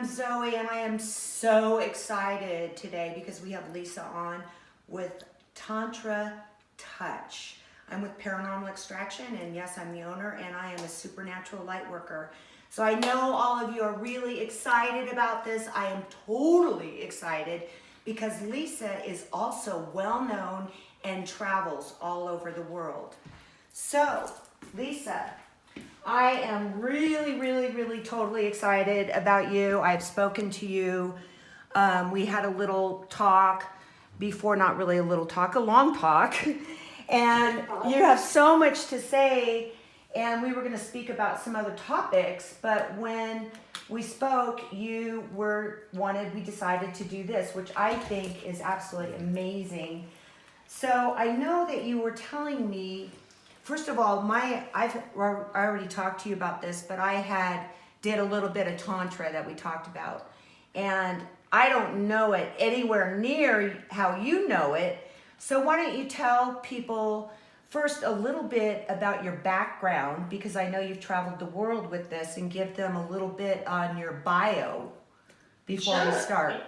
Zoe, and I am so excited today because we have Lisa on with Tantra Touch. I'm with Paranormal Extraction, and yes, I'm the owner, and I am a supernatural light worker. So I know all of you are really excited about this. I am totally excited because Lisa is also well known and travels all over the world. So, Lisa, I am really, totally excited about you. I've spoken to you. We had a little talk before, not really a little talk, a long talk. And you have so much to say, and we were going to speak about some other topics, but when we spoke, we decided to do this, which I think is absolutely amazing. So I know that you were telling me, first of all, I already talked to you about this, but I did a little bit of Tantra that we talked about. And I don't know it anywhere near how you know it. So why don't you tell people first a little bit about your background, because I know you've traveled the world with this, and give them a little bit on your bio before we start.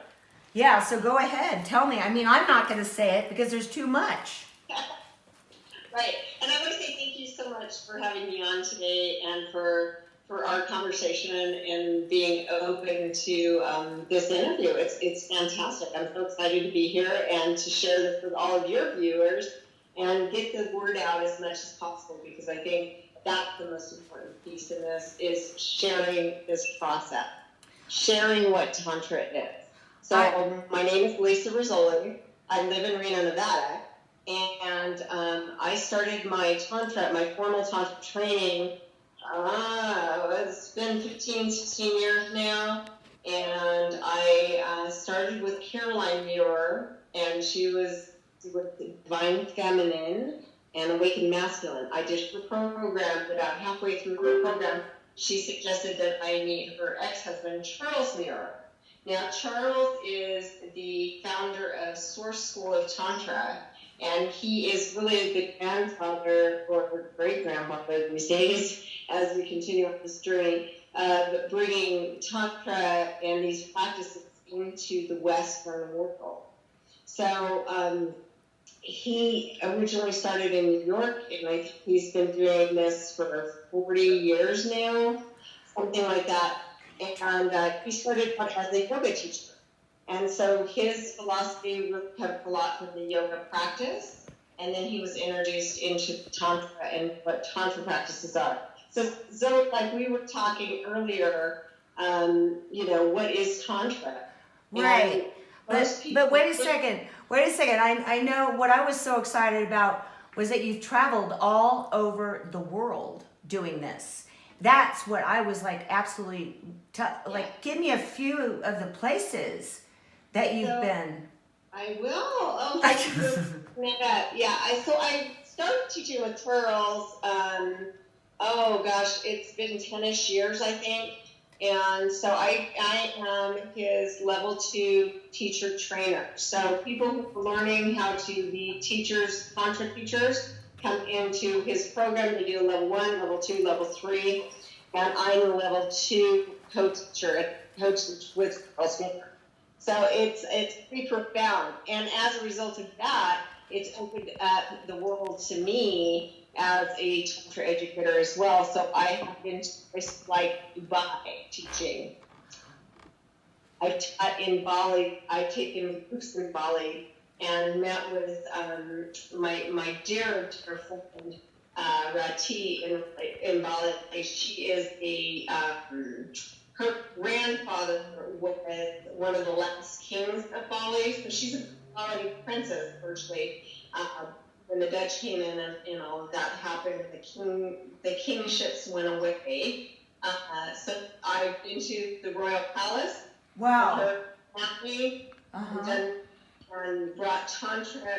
Yeah, so go ahead, tell me. I mean, I'm not going to say it because there's too much. Right, and I want to say thank you so much for having me on today and for our conversation and being open to this interview. It's fantastic. I'm so excited to be here and to share this with all of your viewers and get the word out as much as possible, because I think that's the most important piece in this, is sharing this process, sharing what Tantra is. So my name is Lisa Rizzoli. I live in Reno, Nevada. And I started my formal Tantra training, it's been 15, 16 years now. And I started with Caroline Muir, and she was with Divine Feminine and Awakened Masculine. I did her program, but about halfway through her program, she suggested that I meet her ex-husband, Charles Muir. Now, Charles is the founder of Source School of Tantra, and he is really the grandfather or great-grandfather these days as we continue on this journey of bringing Tantra and these practices into the Western world. So he originally started in New York, and I think he's been doing this for 40 years now, something like that. And he started as a yoga teacher. And so his philosophy really comes a lot from the yoga practice. And then he was introduced into Tantra and what Tantra practices are. So like we were talking earlier, what is Tantra? Right. But wait a second. I know what I was so excited about was that you've traveled all over the world doing this. That's what I was like, absolutely, give me a few of the places that you've been. I will. Oh, thank you for bringing that up. Yeah, I started teaching with Charles, it's been 10-ish years, I think. And so I am his level 2 teacher trainer. So people who are learning how to be teachers, Tantra teachers, come into his program. They do level 1, level 2, level 3. And I'm a level 2 co-teacher, coach with Charles Muir. So it's pretty profound. And as a result of that, it's opened up the world to me as a Tantra educator as well. So I have been to places like Dubai teaching. I've taught in Bali. I've taken groups in Bali and met with my dear friend, Rati in Bali. She is her grandfather was one of the last kings of Bali, so she's a Bali princess virtually. When the Dutch came in and all of that happened, the kingships went away. So I've been to the royal palace. Wow. Her family, and brought Tantra,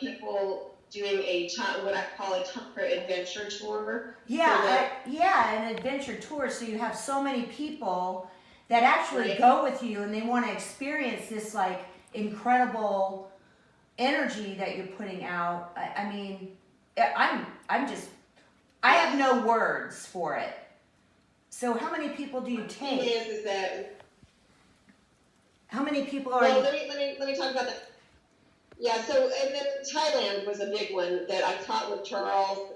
people doing what I call a Tantra adventure tour. An adventure tour. So you have so many people that actually go with you, and they want to experience this like incredible energy that you're putting out. I mean, I have no words for it. So how many people do you take? The thing is that How many people are Well, you? let me talk about that. Yeah, so and then Thailand was a big one that I taught with Charles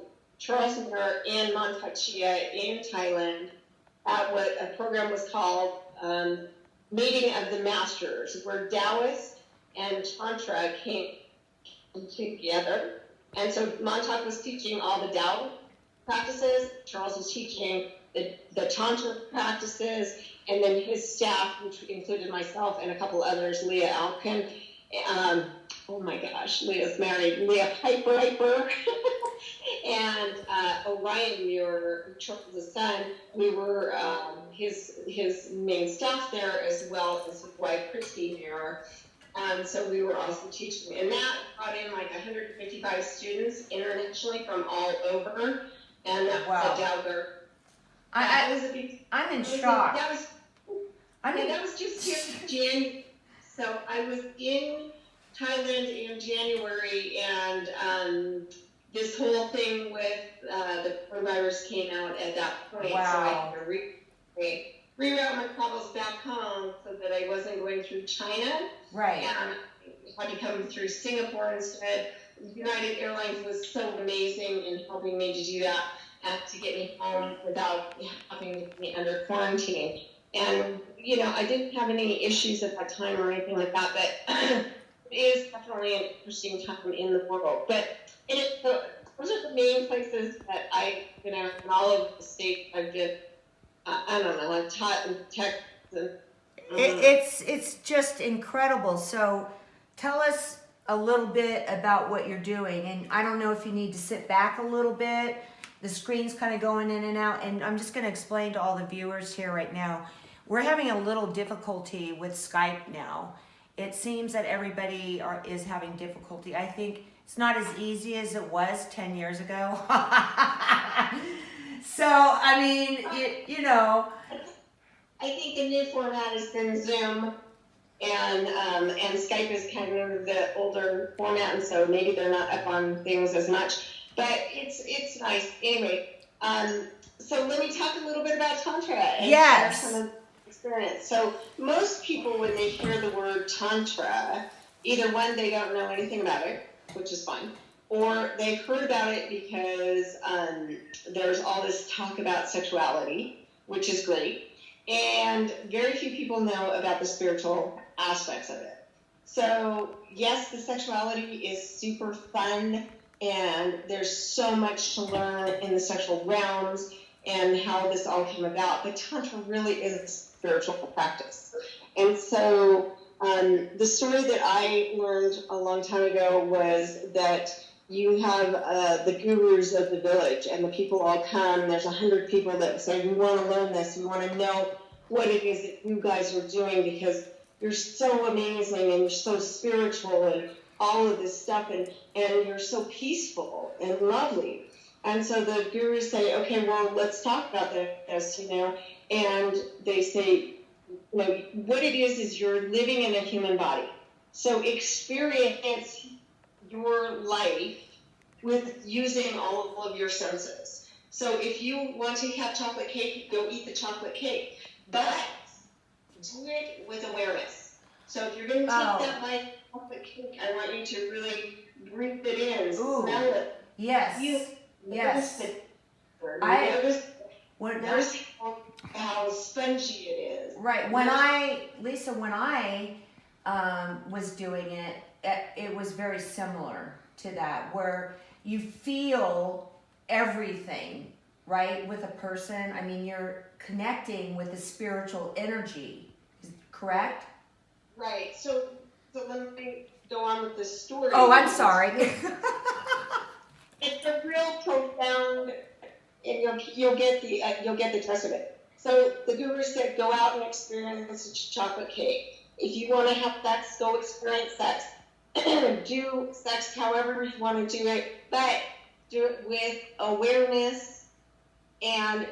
Muir in Montauk Chia in Thailand at what a program was called Meeting of the Masters, where Taoist and Tantra came together. And so Montauk was teaching all the Tao practices, Charles was teaching the Tantra practices, and then his staff, which included myself and a couple others, Leah Alkin, oh my gosh, Leah's married, Leah Piper, and Orion Muir, Charles' son, we were his main staff there, as well as his wife, Christy Muir. So we were also teaching, and that brought in like 155 students internationally from all over, and Wow. I'm in shock. That was just here in January. So I was in Thailand in January, and this whole thing with the coronavirus came out at that point. Wow. So I had to reroute my travels back home so that I wasn't going through China. Right. And I had to come through Singapore instead. United Airlines was so amazing in helping me to do that and to get me home without having to be under quarantine. And, you know, I didn't have any issues at that time or anything like that, but it is definitely an interesting time in the world. But those are the main places that in all of the states I've just, I don't know, I've taught in Texas. It's just incredible. So tell us a little bit about what you're doing. And I don't know if you need to sit back a little bit. The screen's kind of going in and out. And I'm just going to explain to all the viewers here right now. We're having a little difficulty with Skype now. It seems that everybody is having difficulty. I think it's not as easy as it was 10 years ago. So, I mean, you know. I think the new format has been Zoom, and Skype is kind of the older format, and so maybe they're not up on things as much. But it's nice. Anyway, so let me talk a little bit about Tantra and share some of the experience. So most people, when they hear the word Tantra, either one, they don't know anything about it, which is fine, or they've heard about it because there's all this talk about sexuality, which is great, and very few people know about the spiritual aspects of it. So yes, the sexuality is super fun, and there's so much to learn in the sexual realms and how this all came about, but Tantra really is a spiritual practice. And so the story that I learned a long time ago was that you have the gurus of the village, and the people all come. There's 100 people that say, we want to learn this. We want to know what it is that you guys are doing, because you're so amazing and you're so spiritual and all of this stuff, and you're so peaceful and lovely. And so the gurus say, okay, well, let's talk about this, and they say, what it is you're living in a human body. So experience your life with using all of your senses. So if you want to have chocolate cake, go eat the chocolate cake. But do it with awareness. So if you're going to take that bite of chocolate cake, I want you to really breathe it in, smell it. Yes. Notice it. Notice how spongy it is. Right. When Lisa, was doing it, it was very similar to that, where you feel everything, right, with a person. I mean, you're connecting with the spiritual energy, correct? Right. So let me go on with this story. Oh, I'm sorry. It's a real profound, and you'll get the gist of it. So the guru said, go out and experience a chocolate cake. If you want to have sex, go experience sex. Do sex however you want to do it, but do it with awareness and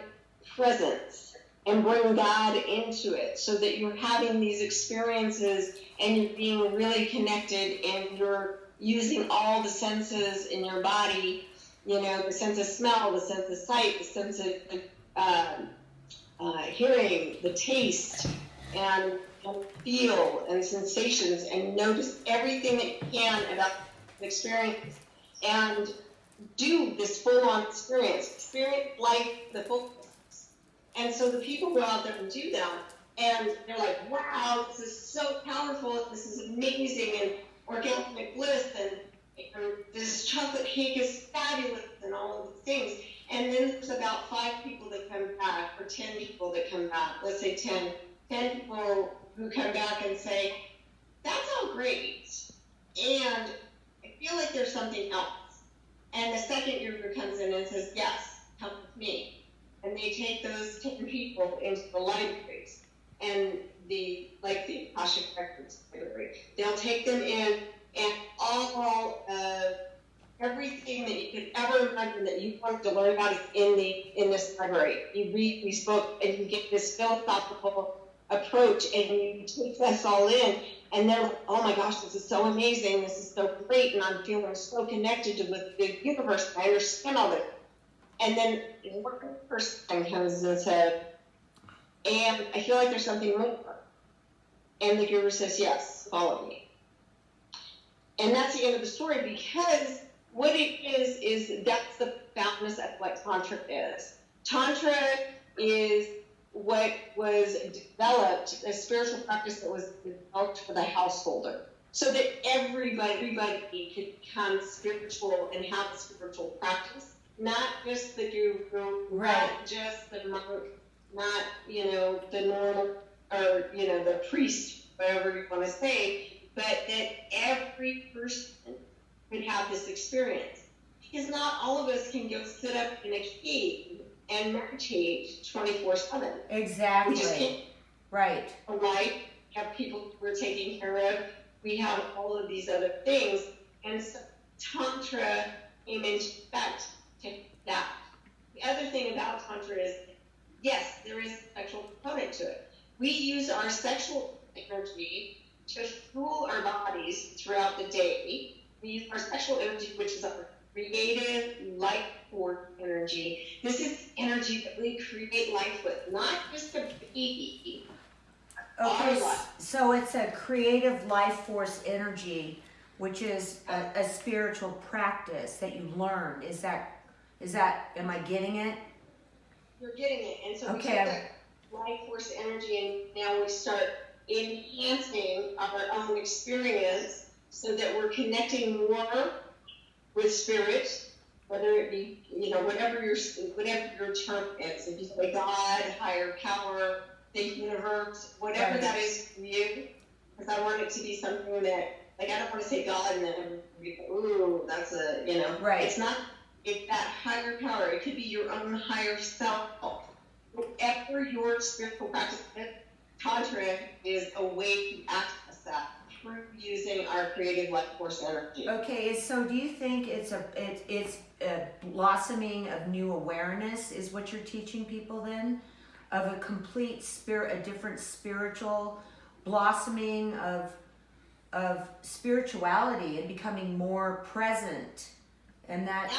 presence, and bring God into it, so that you're having these experiences and you're being really connected, and you're using all the senses in your body, the sense of smell, the sense of sight, the sense of hearing, the taste, and feel and sensations and notice everything that you can about the experience and do this full-on experience life the full. And so the people go out there and do that, and they're like, wow, this is so powerful, this is amazing, and orgasmic bliss, and this chocolate cake is fabulous, and all of these things. And then there's about 5 people that come back, or 10 people that come back, let's say 10 people who come back and say, that's all great, and I feel like there's something else. And the second group comes in and says, yes, come with me. And they take those 10 people into the libraries and the Akashic Records library. They'll take them in, and all everything that you could ever imagine that you wanted to learn about is in this library. You read, we spoke, and you get this philosophical approach, and you take us all in, and they're like, oh my gosh, this is so amazing, this is so great, and I'm feeling so connected with the universe, I understand all this. And then one person comes and said, and I feel like there's something more. And the guru says, yes, follow me. And that's the end of the story, because what it is that's the foundness of what Tantra is. Tantra is what was developed, a spiritual practice that was developed for the householder, so that everybody could become spiritual and have a spiritual practice. Not just the guru, right. Not just the monk, not, the normal, or, the priest, whatever you want to say, but that every person would have this experience. Because not all of us can go sit up in a cave and meditate 24/7. Exactly. We just can't. Right. Right? Have people we're taking care of. We have all of these other things. And so Tantra came into effect. That. The other thing about Tantra is, yes, there is a sexual component to it. We use our sexual energy to fuel our bodies throughout the day. We use our sexual energy, which is our creative life force energy. This is energy that we create life with, not just a baby. Okay, so it's a creative life force energy, which is a spiritual practice that you learn. Is that, am I getting it? You're getting it. And so we okay. take that life force energy, and now we start enhancing our own experience so that we're connecting more with spirit, whether it be, whatever your term is. If you say God, higher power, the universe, whatever that is for you, because I want it to be something that, I don't want to say God and then everybody go, ooh, that's right. It's not. It's that higher power. It could be your own higher self. Whatever your spiritual practice is, Tantra is a way to access that through using our creative life force energy. Okay, so do you think it's a blossoming of new awareness is what you're teaching people then? Of a complete a different spiritual blossoming of spirituality and becoming more present, and that.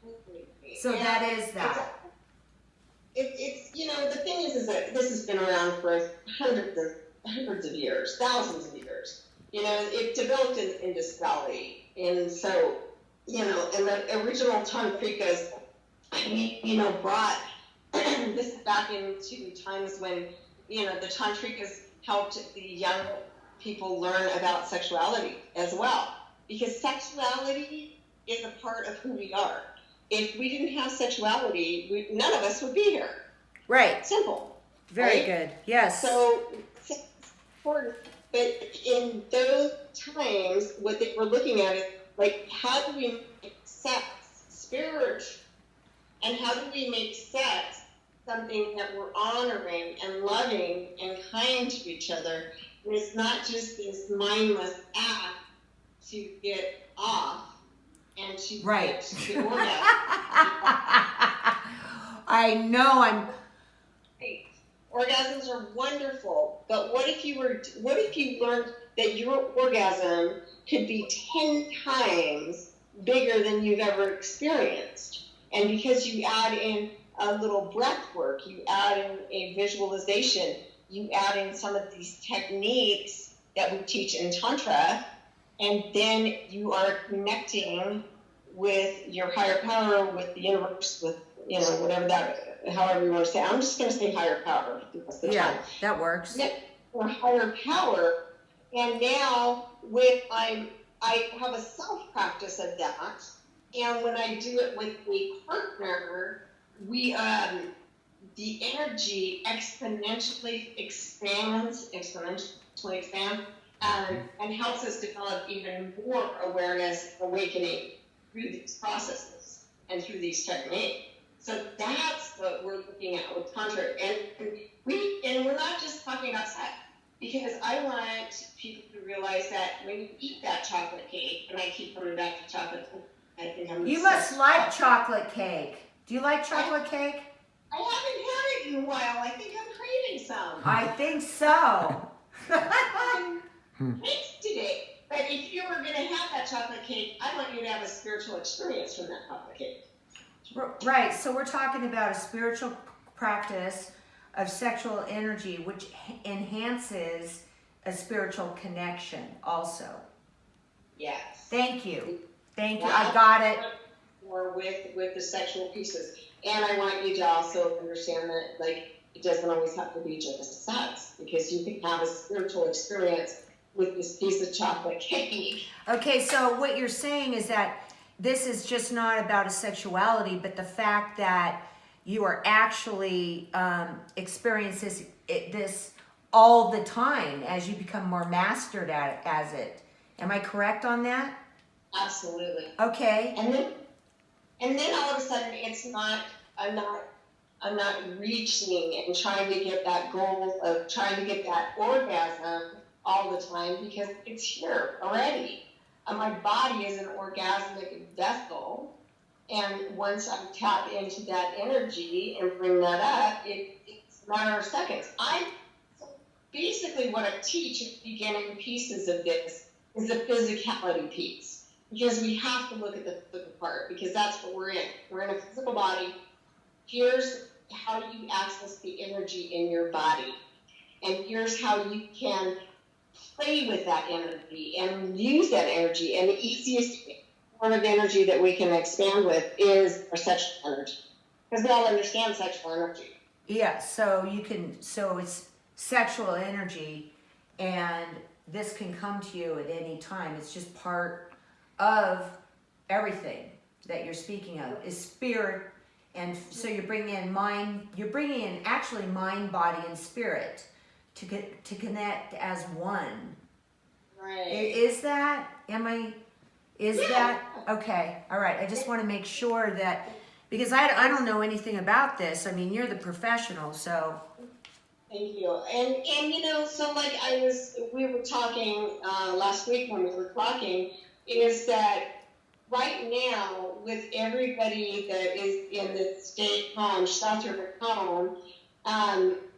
Absolutely. So and that is that. It's the thing is that this has been around for hundreds of years, thousands of years. It developed in the Indus Valley, and so and the original tantrikas, brought this back into times when the tantrikas helped the young people learn about sexuality as well, because sexuality is a part of who we are. If we didn't have sexuality, none of us would be here. Right. Simple. Very right? good. Yes. So it's important. But in those times, what they were looking at is, how do we make sex spiritual? And how do we make sex something that we're honoring and loving and kind to each other? And it's not just this mindless act to get off and to get to orgasm. I know. Orgasms are wonderful, but what if you learned that your orgasm could be 10 times bigger than you've ever experienced? And because you add in a little breath work, you add in a visualization, you add in some of these techniques that we teach in Tantra, and then you are connecting with your higher power, with the universe, with, you know, whatever that, however you want to say. I'm just going to say higher power. Yeah, that works. Or higher power. And now I have a self practice of that. And when I do it with a partner, we, the energy exponentially expands, and helps us develop even more awareness, awakening through these processes and through these techniques. So that's what we're looking at with Tantra. And we're not just talking about sex, because I want people to realize that when you eat that chocolate cake, and I keep coming back to chocolate cake, I think I'm You must like chocolate cake. Do you like chocolate cake? I haven't had it in a while. I think I'm craving some. I think so. Thanks today. But if you were going to have that chocolate cake, I want you to have a spiritual experience from that chocolate cake. Right, so we're talking about a spiritual practice of sexual energy, which enhances a spiritual connection also. Yes. Thank you. Thank you. I got it. Or with the sexual pieces. And I want you to also understand that, like, it doesn't always have to be just sex, because you can have a spiritual experience with this piece of chocolate cake. Okay, so what you're saying is that this is just not about a sexuality, but the fact that you are actually experiencing this all the time as you become more mastered at it, as it. Am I correct on that? Absolutely. Okay. And then all of a sudden, I'm not reaching and trying to get that goal of trying to get that orgasm all the time, because it's here already. My body is an orgasmic vessel, and once I tap into that energy and bring that up, it's a matter of seconds. Basically what I teach at the beginning pieces of this is the physicality piece, because we have to look at the physical part, because that's what we're in. We're in a physical body. Here's how you access the energy in your body, and here's how you can play with that energy and use that energy. And the easiest form of energy that we can expand with is our sexual energy, because we all understand sexual energy. Yeah, so it's sexual energy, and this can come to you at any time. It's just part of everything that you're speaking of is spirit. And so you're bringing in actually mind, body, and spirit to connect as one. Right. Is that? That? Okay. All right. I just want to make sure that, because I don't know anything about this. I mean, you're the professional, so. Thank you. And you know, so like we were talking last week when we were talking, is that right now, with everybody that is in the stay-at-home, shelter-at-home,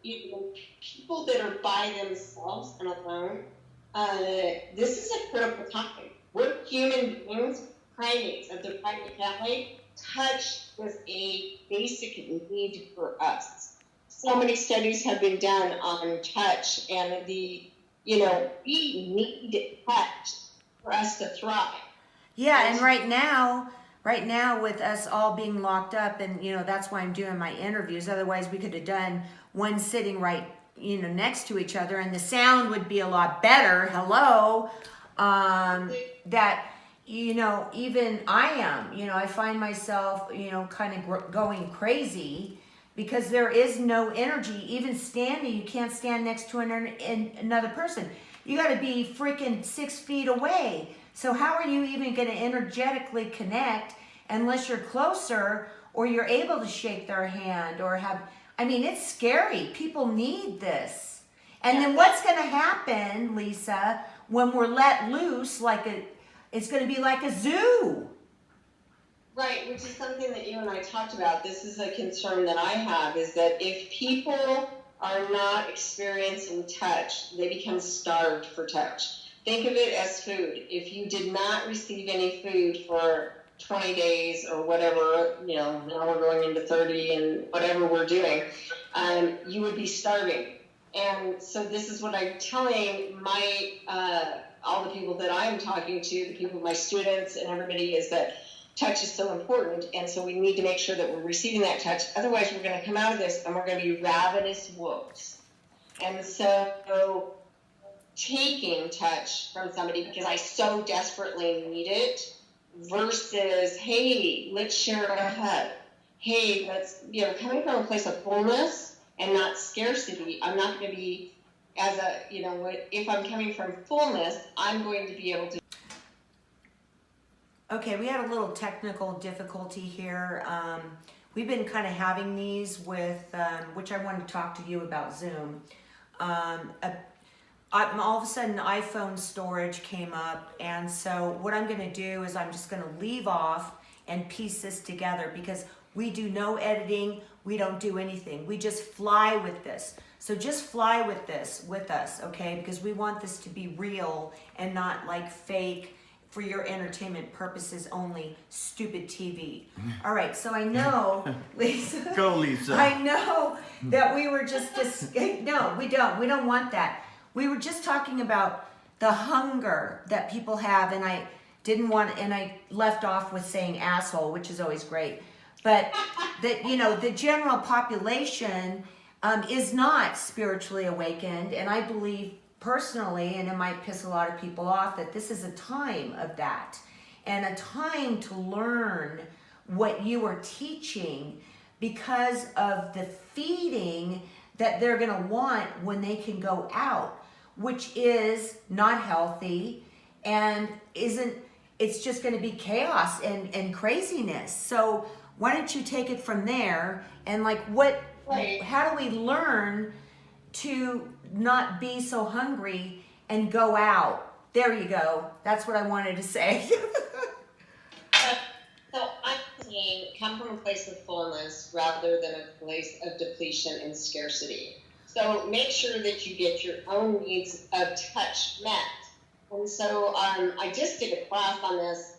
people that are by themselves and alone, this is a critical topic. We're human beings, primates of the primate family. Touch is a basic need for us. So many studies have been done on touch, and we need touch for us to thrive. Yeah, and right now with us all being locked up, and that's why I'm doing my interviews. Otherwise, we could have done one sitting right, next to each other, and the sound would be a lot better. Hello, that even I am. I find myself, kind of going crazy because there is no energy. Even standing, you can't stand next to another person. You got to be freaking 6 feet away. So how are you even going to energetically connect unless you're closer or you're able to shake their hand or it's scary. People need this. And then what's going to happen, Lisa, when we're let loose it's going to be like a zoo. Right, which is something that you and I talked about. This is a concern that I have, is that if people are not experiencing touch, they become starved for touch. Think of it as food. If you did not receive any food for 20 days or whatever, now we're going into 30 and whatever we're doing, you would be starving. And so this is what I'm telling my all the people that I'm talking to, the people, my students and everybody, is that touch is so important. And so we need to make sure that we're receiving that touch. Otherwise, we're going to come out of this and we're going to be ravenous wolves. And so taking touch from somebody because I so desperately need it versus, hey, let's share a hug. Hey, let's, coming from a place of fullness and not scarcity, I'm not going to be if I'm coming from fullness, I'm going to be able to. Okay, we had a little technical difficulty here. We've been kind of having these with, which I wanted to talk to you about Zoom. All of a sudden iPhone storage came up, and so what I'm going to do is I'm just going to leave off and piece this together because we do no editing, we don't do anything. We just fly with this. So just fly with this with us, okay? Because we want this to be real and not like fake for your entertainment purposes only, stupid TV. All right, so I know, Lisa. Go, Lisa. I know that we were just, no, we don't want that. We were just talking about the hunger that people have, and I left off with saying asshole, which is always great. But that, the general population is not spiritually awakened, and I believe personally, and it might piss a lot of people off, that this is a time of that, and a time to learn what you are teaching because of the feeding that they're going to want when they can go out, which is not healthy and it's just going to be chaos and craziness. So why don't you take it from there and how do we learn to not be so hungry and go out? There you go. That's what I wanted to say. So I'm saying come from a place of fullness rather than a place of depletion and scarcity. So make sure that you get your own needs of touch met. And so I just did a class on this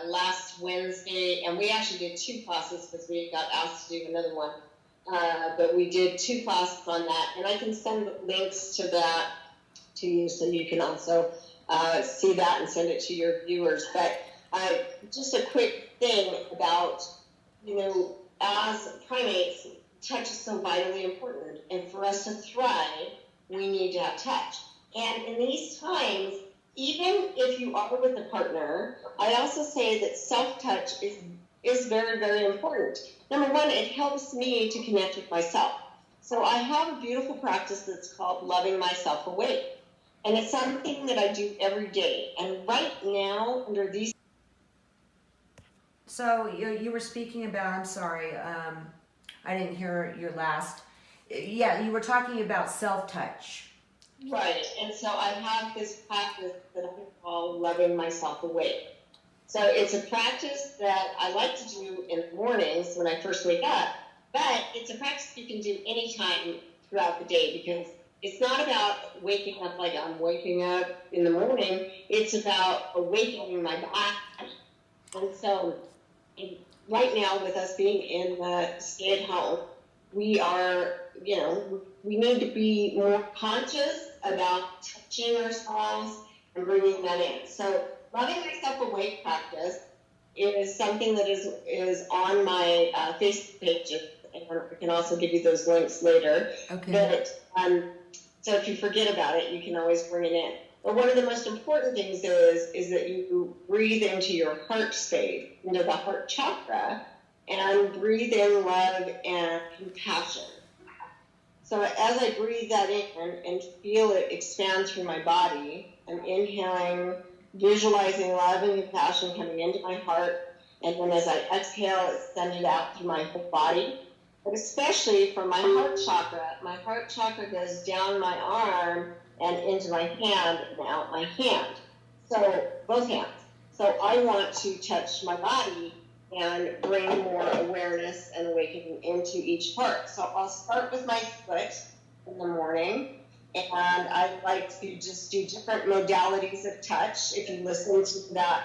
last Wednesday, and we actually did 2 classes because we got asked to do another one. But we did 2 classes on that, and I can send links to that to you so you can also see that and send it to your viewers. But just a quick thing about, as primates, touch is so vitally important. And for us to thrive, we need to have touch. And in these times, even if you are with a partner, I also say that self-touch is very, very important. Number one, it helps me to connect with myself. So I have a beautiful practice that's called Loving Myself Awake. And it's something that I do every day. And right now, under these... So you were speaking about, I'm sorry, I didn't hear your last. Yeah, you were talking about self-touch. Right, and so I have this practice that I call Loving Myself Awake. So it's a practice that I like to do in the mornings when I first wake up, but it's a practice you can do anytime throughout the day because it's not about waking up like I'm waking up in the morning. It's about awakening my body. And so right now with us being in the stay-at-home, we are, we need to be more conscious about touching ourselves and bringing that in. So Loving Myself Awake practice is something that is on my Facebook page, and I can also give you those links later. Okay. But so if you forget about it, you can always bring it in. But one of the most important things is that you breathe into your heart space, into the heart chakra, and breathe in love and compassion. So as I breathe that in and feel it expand through my body, I'm inhaling, visualizing love and compassion coming into my heart, and then as I exhale, it's send it out through my whole body. But especially for my heart chakra goes down my arm and into my hand and out my hand. So both hands. So I want to touch my body and bring more awareness and awakening into each part. So I'll start with my foot in the morning, and I like to just do different modalities of touch. If you listen to that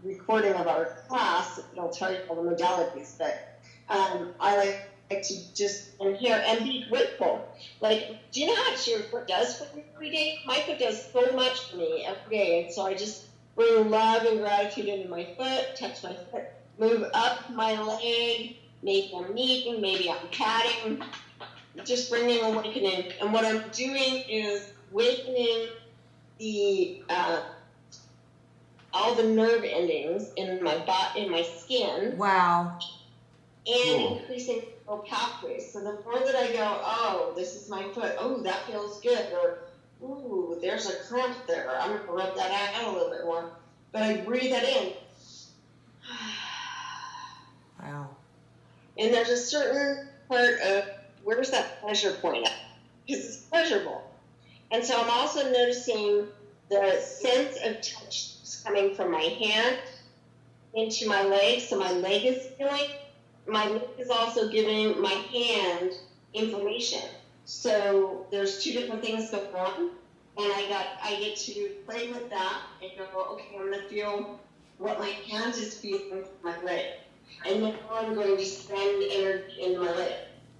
recording of our class, it'll tell you all the modalities. But I like like to just inhale and be grateful. Like, do you know how much your foot does for you every day? My foot does so much for me every day. And so I just bring love and gratitude into my foot, touch my foot, move up my leg, maybe I'm kneading, maybe I'm patting, just bringing awakening. And what I'm doing is awakening the all the nerve endings in my body, in my skin. Wow. And increasing neural pathways. So the more that I go, oh, this is my foot. Oh, that feels good. Or, ooh, there's a cramp there. I'm going to rub that out a little bit more. But I breathe that in. Wow. And there's a certain part of where's that pleasure point at? Because it's pleasurable. And so I'm also noticing the sense of touch coming from my hand into my leg. So my leg is feeling. My leg is also giving my hand information. So there's two different things going on, and I get to play with that and go, okay, I'm going to feel what my hand is feeling from my leg, and then I'm going to send energy into my leg.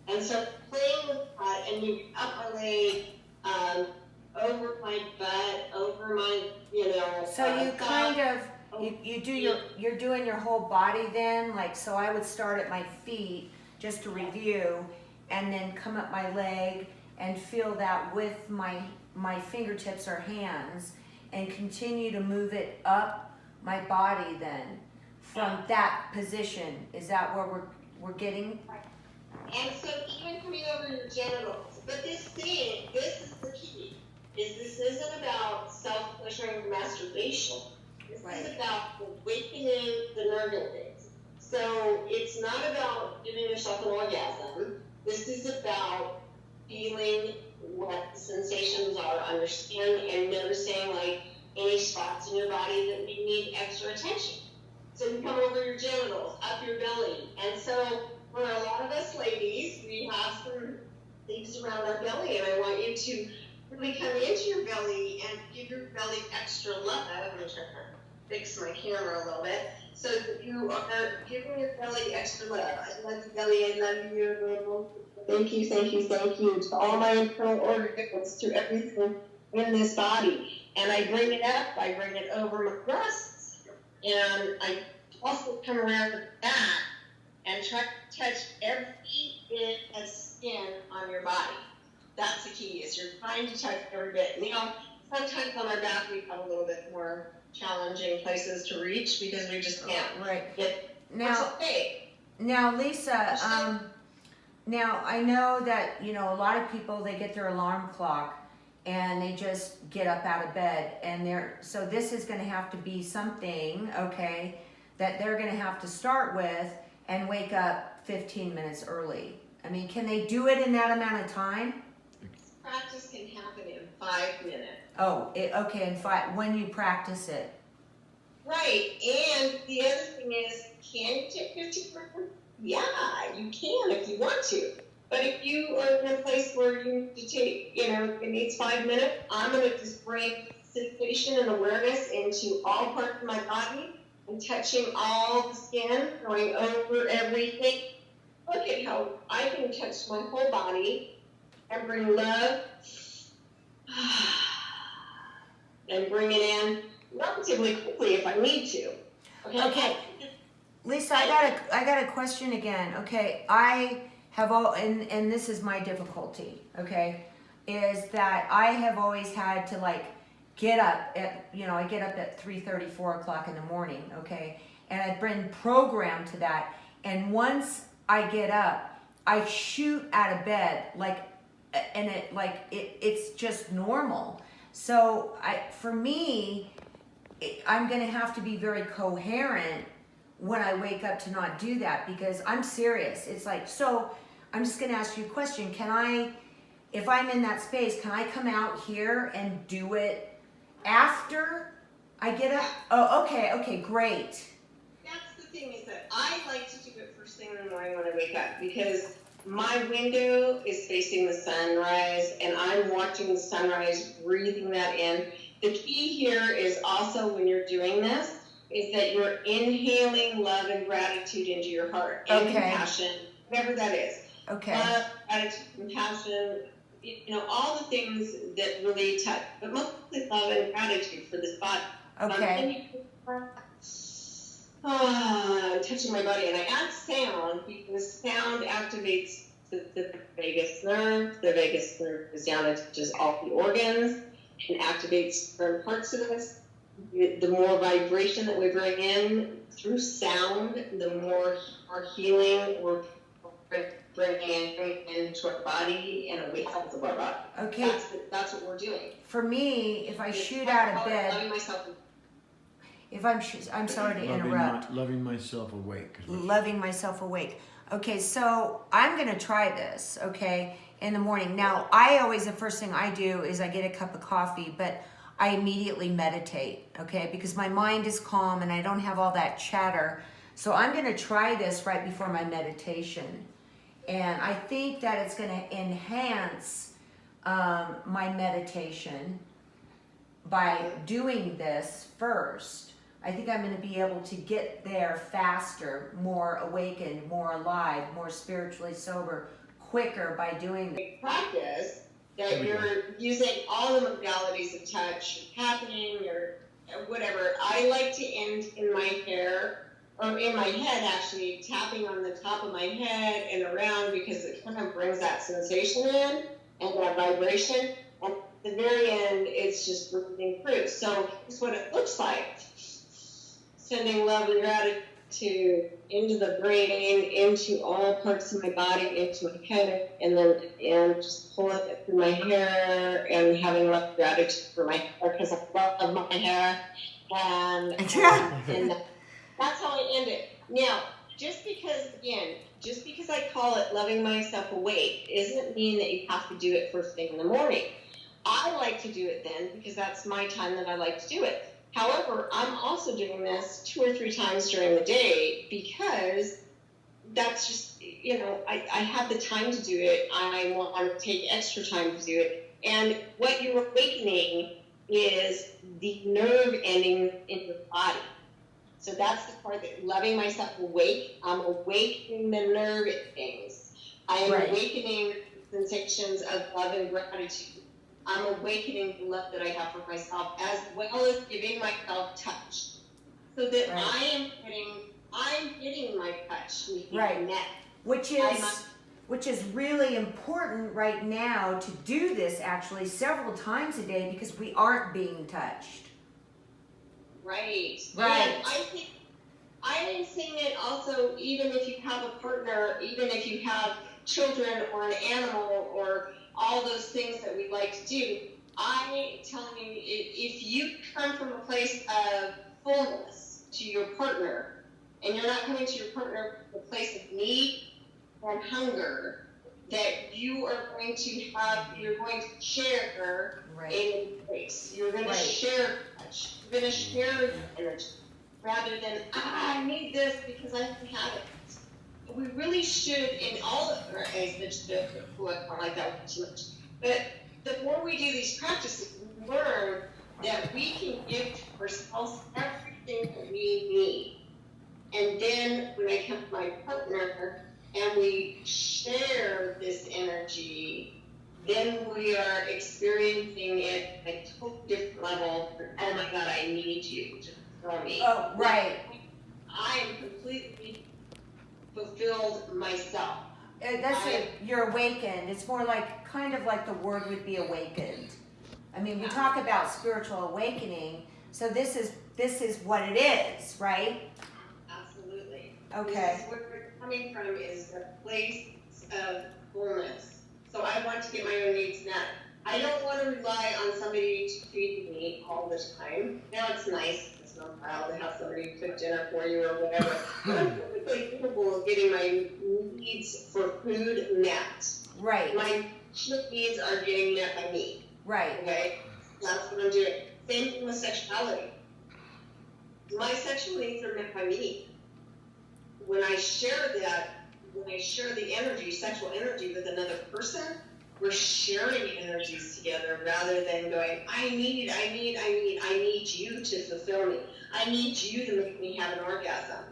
And so playing with that and moving up my leg, over my butt, over my, So you kind of, you're doing your whole body then, like, so I would start at my feet just to review, and then come up my leg and feel that with my fingertips or hands, and continue to move it up my body then from that position. Is that where we're getting? And so even coming over your genitals, but this is the key, is this isn't about self-pleasuring masturbation. This is about awakening the nerve endings. So it's not about giving yourself an orgasm. This is about feeling what the sensations are on your skin and noticing like any spots in your body that need extra attention. So you come over your genitals, up your belly. And so for a lot of us ladies, we have some things around our belly, and I want you to really come into your belly and give your belly extra love. I'm going to try to fix my camera a little bit, so that you are giving your belly extra love. I love you, belly. I love you. Thank you, thank you, thank you to all my internal organs, to everything in this body. And I bring it up. I bring it over my breasts, and I also come around the back and try to touch every bit of skin on your body. That's the key, is you're trying to touch every bit. Sometimes on our back we have a little bit more challenging places to reach because we just can't. Right. That's okay. Now, Lisa, now I know that, a lot of people, they get their alarm clock and they just get up out of bed, and so this is going to have to be something, okay, that they're going to have to start with and wake up 15 minutes early. I mean, can they do it in that amount of time? Practice can happen in 5 minutes. Oh, okay, in 5, when you practice it. Right, and the other thing is, can you take 15 minutes? Yeah, you can if you want to. But if you are in a place where you need to take, it needs 5 minutes, I'm going to just bring sensation and awareness into all parts of my body and touching all the skin, going over everything. Look at how I can touch my whole body and bring love and bring it in relatively quickly if I need to. Okay. Lisa, I got a question again. Okay, I have and this is my difficulty. Okay, is that I have always had to get up at I get up at 3:30, 4 o'clock in the morning. Okay, and I've been programmed to that. And once I get up, I shoot out of bed it's just normal. So for me, I'm going to have to be very coherent when I wake up to not do that, because I'm serious. It's so I'm just going to ask you a question. If I'm in that space, can I come out here and do it after I get up? Oh, okay, great. That's the thing, is that I like to do it first thing in the morning when I wake up, because my window is facing the sunrise, and I'm watching the sunrise, breathing that in. The key here is also, when you're doing this, is that you're inhaling love and gratitude into your heart, and compassion, whatever that is. Okay. Love, gratitude, compassion, all the things that really touch, but mostly love and gratitude for this body. Okay. Touching my body, and I add sound because sound activates the vagus nerve. The vagus nerve goes down and touches all the organs and activates certain parts of us. The more vibration that we bring in through sound, the more our healing we're bringing into our body and away health of our body. Okay. That's what we're doing. For me, if I shoot out of bed, loving myself. if I'm sorry to interrupt. Loving myself awake. Loving myself awake. Okay, so I'm going to try this, okay, in the morning. Now, the first thing I do is I get a cup of coffee, but I immediately meditate, okay, because my mind is calm and I don't have all that chatter. So I'm going to try this right before my meditation. And I think that it's going to enhance my meditation by doing this first. I think I'm going to be able to get there faster, more awakened, more alive, more spiritually sober, quicker by doing this. Practice that you're using all the modalities of touch, tapping, or whatever. I like to end in my hair, or in my head actually, tapping on the top of my head and around because it kind of brings that sensation in and that vibration. And at the very end, it's just breathing through. So here's what it looks like. Sending love and gratitude into the brain, into all parts of my body, into my head, and just pulling it through my hair and having love and gratitude for my hair because I love my hair. And that's how I end it. Now, just because I call it loving myself awake doesn't mean that you have to do it first thing in the morning. I like to do it then because that's my time that I like to do it. However, I'm also doing this 2 or 3 times during the day because that's just, I have the time to do it. I want to take extra time to do it. And what you're awakening is the nerve ending in your body. So that's the part that loving myself awake. I'm awakening the nerve endings. I am awakening sensations of love and gratitude. I'm awakening the love that I have for myself, as well as giving myself touch, so that I'm getting my touch with my neck. Which is really important right now to do this actually several times a day because we aren't being touched. Right. Right. And I am saying it also, even if you have a partner, even if you have children or an animal or all those things that we like to do. I tell you, if you come from a place of fullness to your partner, and you're not coming to your partner from a place of need and hunger, that you're going to share a place. You're going to share touch. You're going to share energy, rather than, I need this because I can have it. We really should, in all of our areas, I don't like that one too much. But the more we do these practices, we learn that we can give to ourselves everything that we need. And then when I come to my partner and we share this energy, then we are experiencing it at a totally different level. Oh my God, I need you to fulfill me. Oh, right. I am completely fulfilled myself. You're awakened. It's more kind of like the word would be awakened. I mean, we talk about spiritual awakening, so this is what it is, right? Absolutely. Okay. Where we're coming from is a place of fullness. So I want to get my own needs met. I don't want to rely on somebody to feed me all the time. Now it's nice. It's not proud to have somebody cook dinner for you or whatever. But I'm perfectly capable of getting my needs for food met. Right. My needs are getting met by me. Right. Okay? That's what I'm doing. Same thing with sexuality. My sexual needs are met by me. When I share the energy, sexual energy with another person, we're sharing energies together rather than going, I need you to fulfill me. I need you to make me have an orgasm.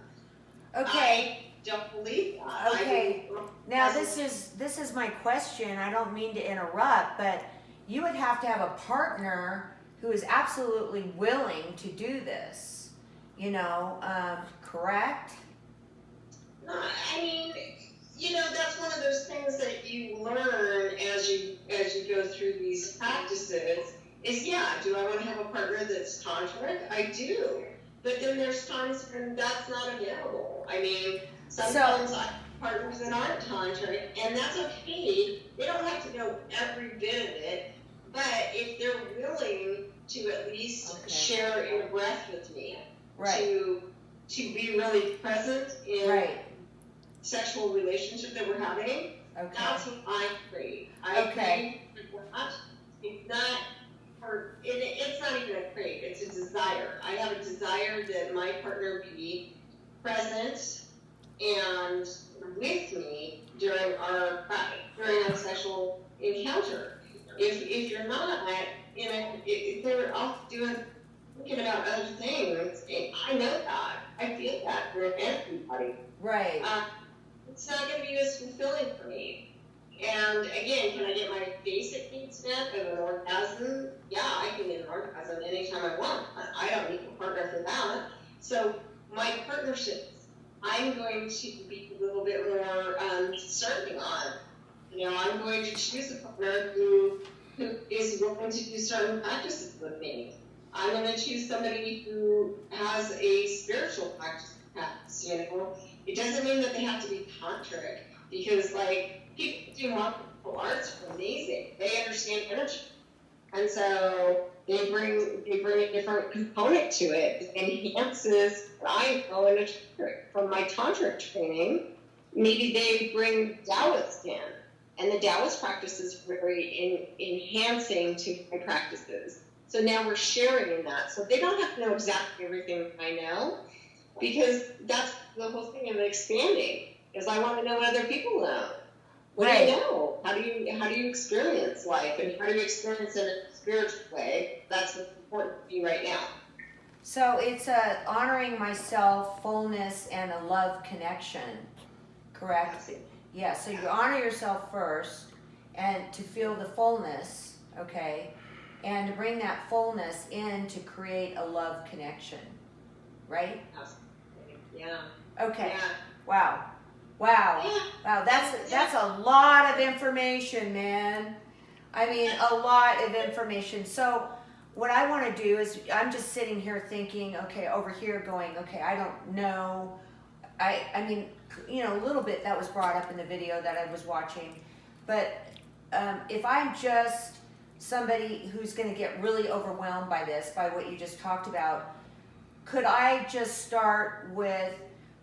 Okay. don't believe that. Okay. Now this is my question. I don't mean to interrupt, but you would have to have a partner who is absolutely willing to do this. You know, correct? I mean, that's one of those things that you learn as you go through these practices. Is do I want to have a partner that's tantric? I do, but then there's times when that's not available. I mean, sometimes I have partners that aren't tantric, and that's okay. They don't have to know every bit of it, but if they're willing to at least share in a breath with me, to be really present in sexual relationship that we're having, that's what I crave. I crave that. It's not, it's not even a crave, it's a desire. I have a desire that my partner be present and with me during our sexual encounter. If you're not, if they're off thinking about other things, I know that. I feel that for everybody. Right. It's not going to be as fulfilling for me. And again, can I get my basic needs met of an orgasm? Yeah, I can get an orgasm anytime I want. I don't need a partner for that. So my partnerships, I'm going to be a little bit more discerning on. I'm going to choose a partner who is willing to do certain practices with me. I'm going to choose somebody who has a spiritual practice. It doesn't mean that they have to be tantric, because people do martial arts are amazing. They understand energy, and so they bring a different component to it. It enhances what I know in a tantric. From my tantric training, maybe they bring Taoist in, and the Taoist practice is very enhancing to my practices. So now we're sharing in that. So they don't have to know exactly everything I know, because that's the whole thing of expanding, is I want to know what other people know. What do you know? How do you experience life, and how do you experience it in a spiritual way? That's what's important to me right now. So it's honoring myself, fullness, and a love connection, correct? Yeah, so you honor yourself first, and to feel the fullness, and to bring that fullness in to create a love connection, right? Yeah. Okay. Yeah. Wow. Yeah. Wow. That's a lot of information, man. I mean, a lot of information. So what I want to do is, I'm just sitting here thinking, over here going, I don't know. I mean, a little bit that was brought up in the video that I was watching, but if I'm just somebody who's going to get really overwhelmed by this, by what you just talked about, could I just start with,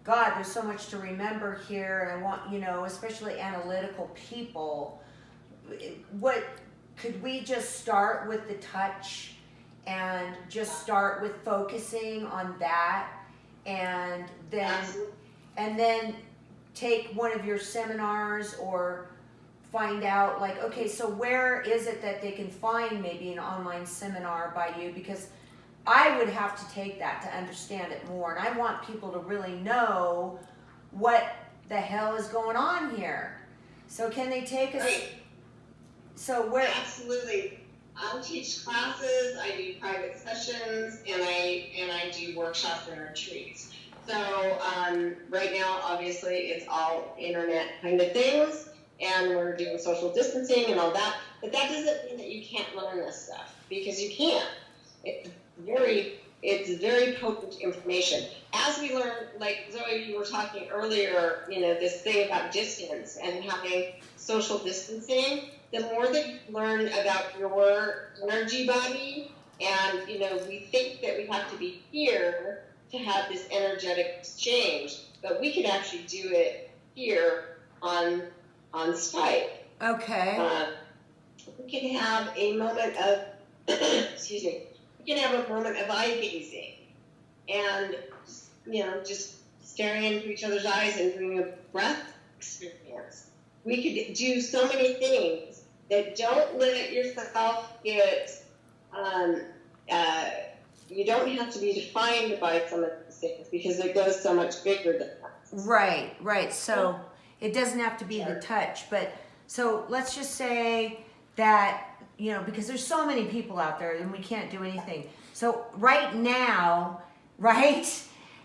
God, there's so much to remember here, and I want, especially analytical people, what could we just start with the touch and just start with focusing on that, and then take one of your seminars, or find out so where is it that they can find maybe an online seminar by you, because I would have to take that to understand it more, and I want people to really know what the hell is going on here. So can they take us? So where? Absolutely. I'll teach classes. I do private sessions, and I do workshops and retreats. So right now, obviously, it's all internet kind of things, and we're doing social distancing and all that. But that doesn't mean that you can't learn this stuff, because you can. It's very potent information. As we learn, like Zoe, you were talking earlier, this thing about distance and having social distancing, the more that you learn about your energy body, and, we think that we have to be here to have this energetic exchange, but we could actually do it here on Skype. Okay. We can have a moment of, excuse me, we can have a moment of eye gazing, and just staring into each other's eyes and doing a breath experience. We could do so many things that don't let yourself get. You don't have to be defined by some of these things, because it goes so much bigger than that. Right. So it doesn't have to be the touch, but so let's just say that, because there's so many people out there and we can't do anything. So right now, right?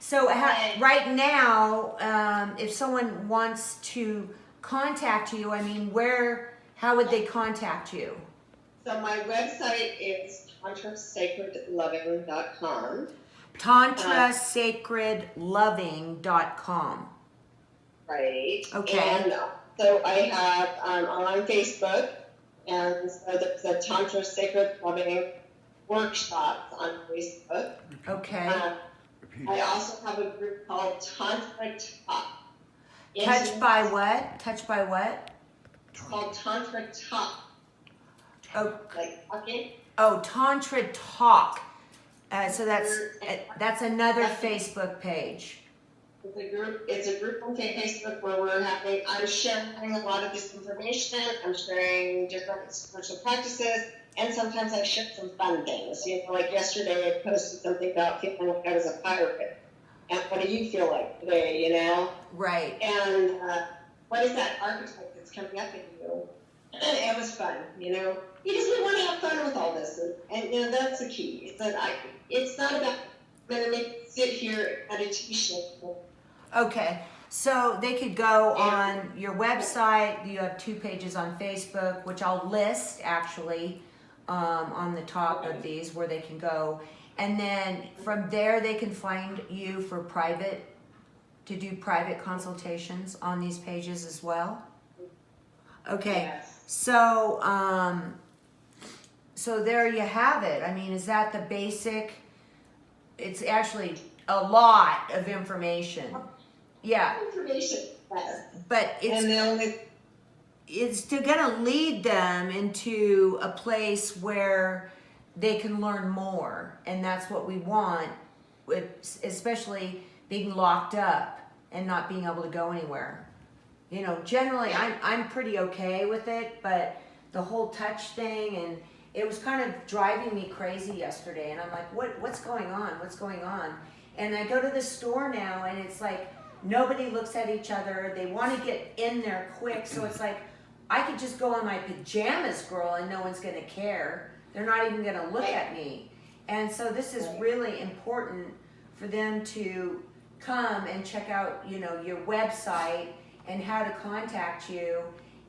So right now, if someone wants to contact you, I mean, how would they contact you? So my website is tantrasacredloving.com. Tantrasacredloving.com. Right. Okay. And so I have, I'm on Facebook, and so there's a Tantra Sacred Loving workshops on Facebook. Okay. I also have a group called Tantra Talk. Touched by what? It's called Tantra Talk. Oh, Like talking. Oh, Tantra Talk. So that's another Facebook page. It's a group on Facebook where I'm sharing a lot of this information. I'm sharing different spiritual practices, and sometimes I share some fun things. Like yesterday I posted something about feeling like I was a pirate. And what do you feel like today, Right. And what is that archetype that's coming up in you? It was fun, You just want to have fun with all this, and that's the key. It's not about I'm going to sit here at a t-shirt. Okay, so they could go on your website. You have 2 pages on Facebook, which I'll list actually on the top of these where they can go. And then from there, they can find you to do private consultations on these pages as well. Okay, Yes. so there you have it. I mean, is that the basic? It's actually a lot of information. Yeah. Information. Yes. But it's gonna lead them into a place where they can learn more, and that's what we want, especially being locked up and not being able to go anywhere. Generally I'm pretty okay with it, but the whole touch thing, and it was kind of driving me crazy yesterday, and I'm like, what's going on? And I go to the store now, and it's like nobody looks at each other. They want to get in there quick, so it's like I could just go in my pajamas, girl, and no one's gonna care. They're not even gonna look at me. And so this is really important for them to come and check out, your website and how to contact you,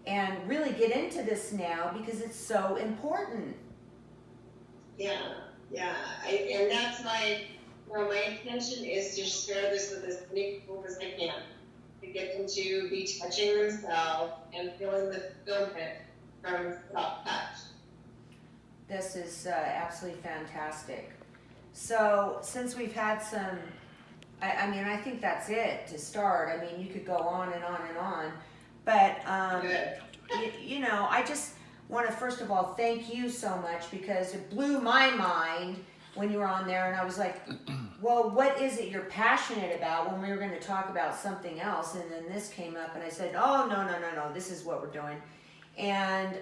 and really get into this now because it's so important. Yeah. And that's my intention is to share this with as many people as I can, to get them to be touching themselves and feeling the fulfillment from self-touch. This is absolutely fantastic. So since we've had some, I think that's it to start. I mean, you could go on and on and on, but I just want to first of all thank you so much, because it blew my mind when you were on there, and I was like, well, what is it you're passionate about, when we were going to talk about something else, and then this came up, and I said, oh, no, this is what we're doing. And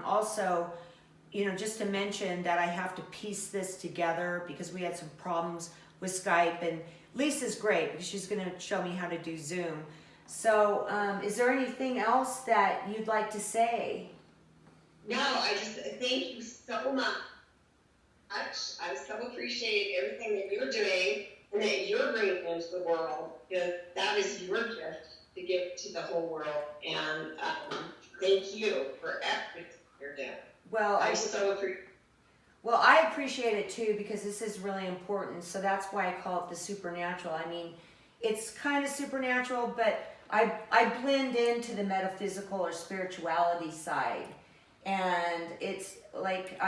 also, just to mention that I have to piece this together because we had some problems with Skype, and Lisa's great because she's going to show me how to do Zoom. So is there anything else that you'd like to say? No, I just thank you so much. I so appreciate everything that you're doing and that you're bringing into the world, because that is your gift to give to the whole world. And thank you for everything you're doing. Well, I so appreciate. Well, I appreciate it too, because this is really important. So that's why I call it the supernatural. I mean, it's kind of supernatural, but I blend into the metaphysical or spirituality side. And it's like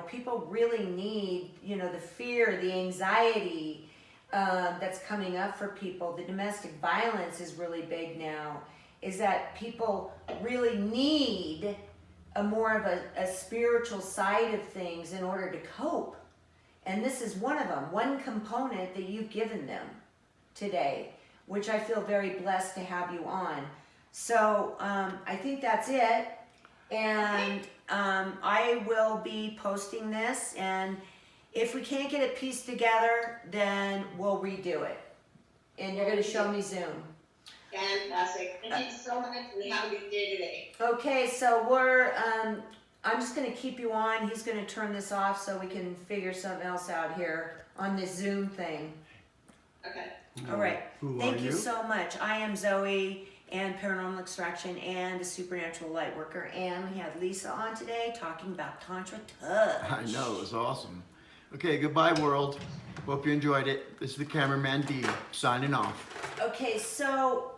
people really need, the fear, the anxiety that's coming up for people. The domestic violence is really big now, is that people really need a more of a spiritual side of things in order to cope. And this is one of them, one component that you've given them today, which I feel very blessed to have you on. So I think that's it. And I will be posting this, and if we can't get it pieced together, then we'll redo it. and you're going to show me Zoom. Fantastic. Thank you so much, and have a good day today. Okay, so we're, I'm just going to keep you on. He's going to turn this off so we can figure something else out here on this Zoom thing. Okay. All right. Who Thank are you so much. I am Zoe and Paranormal Extraction and the Supernatural Light Worker, and we had Lisa on today talking about Tantra Touch. I know, it was awesome. Okay, goodbye world. Hope you enjoyed it. This is the cameraman D signing off. Okay, so